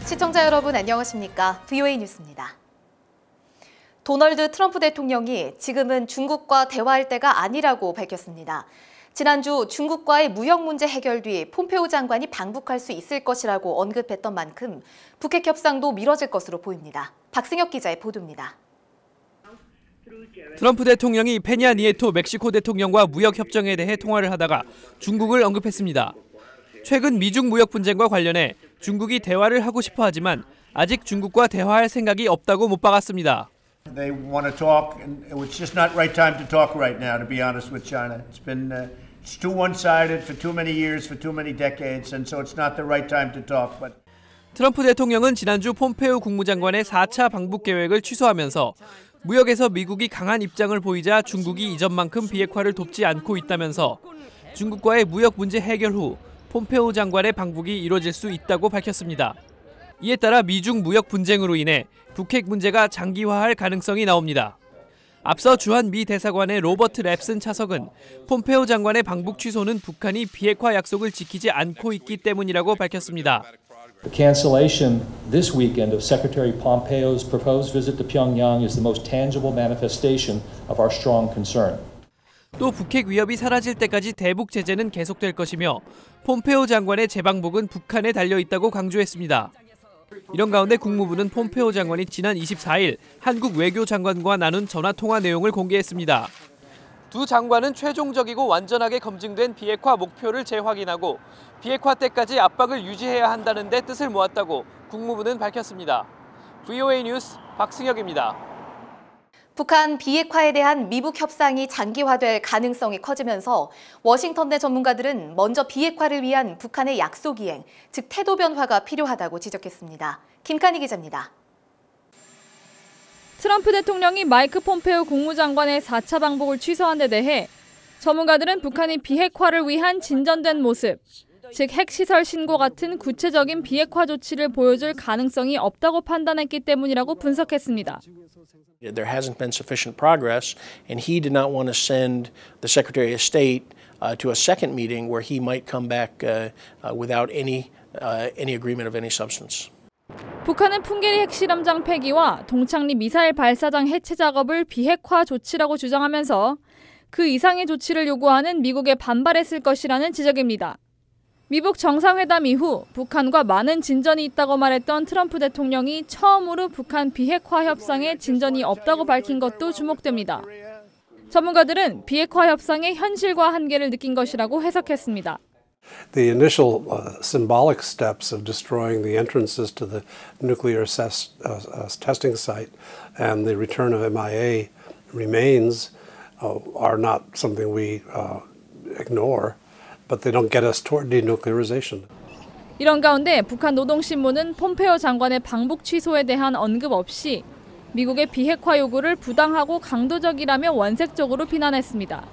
시청자 여러분 안녕하십니까? VOA 뉴스입니다. 도널드 트럼프 대통령이 지금은 중국과 대화할 때가 아니라고 밝혔습니다. 지난주 중국과의 무역 문제 해결 뒤 폼페오 장관이 방북할 수 있을 것이라고 언급했던 만큼 북핵 협상도 미뤄질 것으로 보입니다. 박승혁 기자의 보도입니다. 트럼프 대통령이 페냐 니에토 멕시코 대통령과 무역 협정에 대해 통화를 하다가 중국을 언급했습니다. 최근 미중 무역 분쟁과 관련해 중국이 대화를 하고 싶어 하지만 아직 중국과 대화할 생각이 없다고 못 박았습니다. They want to talk, and it's just not right time to talk right now, to be honest with China. It's too one-sided for too many years, for too many decades, and so it's not the right time to talk. But 트럼프 대통령은 지난주 폼페오 국무장관의 4차 방북 계획을 취소하면서 무역에서 미국이 강한 입장을 보이자 중국이 이전만큼 비핵화를 돕지 않고 있다면서 중국과의 무역 문제 해결 후 폼페오 장관의 방북이 이뤄질 수 있다고 밝혔습니다. 이에 따라 미중 무역 분쟁으로 인해 북핵 문제가 장기화할 가능성이 나옵니다. 앞서 주한 미 대사관의 로버트 랩슨 차석은 폼페오 장관의 방북 취소는 북한이 비핵화 약속을 지키지 않고 있기 때문이라고 밝혔습니다. The cancellation this weekend of Secretary Pompeo's proposed visit to Pyongyang is the most tangible manifestation of our strong concern. 또 북핵 위협이 사라질 때까지 대북 제재는 계속될 것이며 폼페오 장관의 재방북은 북한에 달려 있다고 강조했습니다. 이런 가운데 국무부는 폼페오 장관이 지난 24일 한국 외교장관과 나눈 전화통화 내용을 공개했습니다. 두 장관은 최종적이고 완전하게 검증된 비핵화 목표를 재확인하고 비핵화 때까지 압박을 유지해야 한다는 데 뜻을 모았다고 국무부는 밝혔습니다. VOA 뉴스 박승혁입니다. 북한 비핵화에 대한 미북 협상이 장기화될 가능성이 커지면서 워싱턴 내 전문가들은 먼저 비핵화를 위한 북한의 약속 이행, 즉 태도 변화가 필요하다고 지적했습니다. 김칸희 기자입니다. 트럼프 대통령이 마이크 폼페오 국무장관의 4차 방북을 취소한 데 대해 전문가들은 북한이 비핵화를 위한 진전된 모습, 즉 핵시설 신고 같은 구체적인 비핵화 조치를 보여줄 가능성이 없다고 판단했기 때문이라고 분석했습니다. There hasn't been sufficient progress, and he did not want to send the Secretary of State to a second meeting where he might come back without any agreement of any substance. 북한은 풍계리 핵실험장 폐기와 동창리 미사일 발사장 해체 작업을 비핵화 조치라고 주장하면서 그 이상의 조치를 요구하는 미국에 반발했을 것이라는 지적입니다. 미북 정상회담 이후 북한과 많은 진전이 있다고 말했던 트럼프 대통령이 처음으로 북한 비핵화 협상에 진전이 없다고 밝힌 것도 주목됩니다. 전문가들은 비핵화 협상의 현실과 한계를 느낀 것이라고 해석했습니다. The initial symbolic steps of destroying the entrances to the nuclear testing site and the return of MIA remains are not something we ignore. But they don't get us toward denuclearization. 이런 가운데 북한 노동신문은 폼페오 장관의 방북 취소에 대한 언급 없이 미국의 비핵화 요구를 부당하고 강도적이라며 원색적으로 비난했습니다.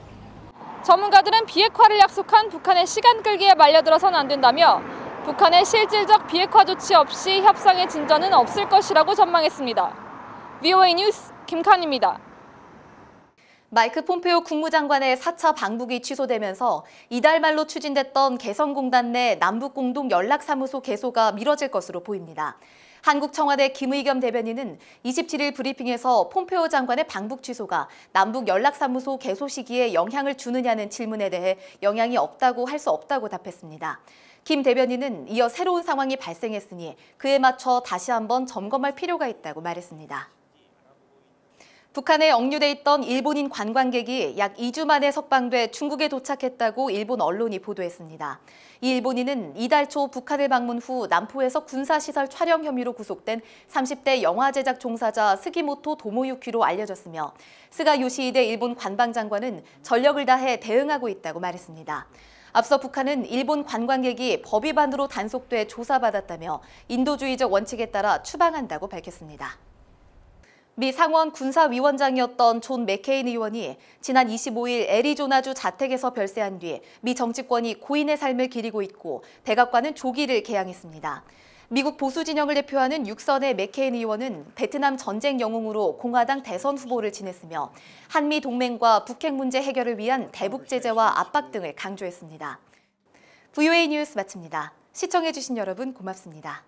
전문가들은 비핵화를 약속한 북한의 시간 끌기에 말려들어서는 안 된다며 북한의 실질적 비핵화 조치 없이 협상의 진전은 없을 것이라고 전망했습니다. VOA 뉴스 김칸입니다. 마이크 폼페오 국무장관의 4차 방북이 취소되면서 이달 말로 추진됐던 개성공단 내 남북공동연락사무소 개소가 미뤄질 것으로 보입니다. 한국 청와대 김의겸 대변인은 27일 브리핑에서 폼페오 장관의 방북 취소가 남북연락사무소 개소 시기에 영향을 주느냐는 질문에 대해 영향이 없다고 할 수 없다고 답했습니다. 김 대변인은 이어 새로운 상황이 발생했으니 그에 맞춰 다시 한번 점검할 필요가 있다고 말했습니다. 북한에 억류돼 있던 일본인 관광객이 약 2주 만에 석방돼 중국에 도착했다고 일본 언론이 보도했습니다. 이 일본인은 이달 초 북한을 방문 후 남포에서 군사시설 촬영 혐의로 구속된 30대 영화 제작 종사자 스기모토 도모유키로 알려졌으며 스가 요시히데 일본 관방장관은 전력을 다해 대응하고 있다고 말했습니다. 앞서 북한은 일본 관광객이 법 위반으로 단속돼 조사받았다며 인도주의적 원칙에 따라 추방한다고 밝혔습니다. 미 상원 군사위원장이었던 존 맥케인 의원이 지난 25일 애리조나주 자택에서 별세한 뒤 미 정치권이 고인의 삶을 기리고 있고 백악관은 조기를 개항했습니다. 미국 보수 진영을 대표하는 육선의 맥케인 의원은 베트남 전쟁 영웅으로 공화당 대선 후보를 지냈으며 한미 동맹과 북핵 문제 해결을 위한 대북 제재와 압박 등을 강조했습니다. VOA 뉴스 마칩니다. 시청해주신 여러분 고맙습니다.